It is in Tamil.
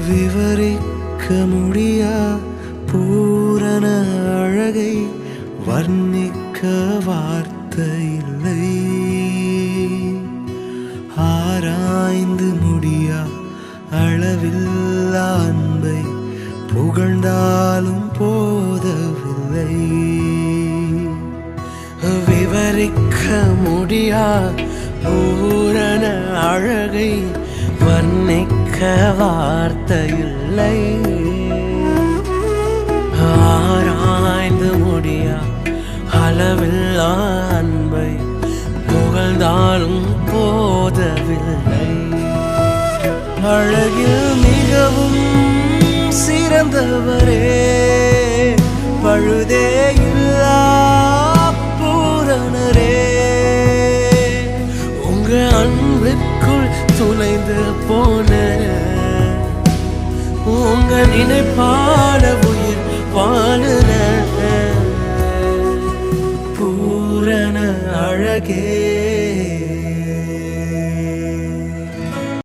விவரிக்க முடியா பூரண அழகை வர்ணிக்க வார்த்தை இல்லை. ஆராய்ந்து முடியா அளவில்லா அன்பை புகழ்ந்தாலும் போதவில்லை. விவரிக்க முடியா பூரண அழகை வர்ணிக்க வார்த்தை இல்லை. ஆராய்ந்து முடியா அளவில்லா அன்பை புகழ்ந்தாலும் போதவில்லை. அழகில் மிகவும் சிறந்தவரே, பழுதே இல்லா பூரணரே, உங்க அன்பிற்குள் துளைந்து போன உங்க நினைப்பான உயிர் வாழுன பூரண அழகே.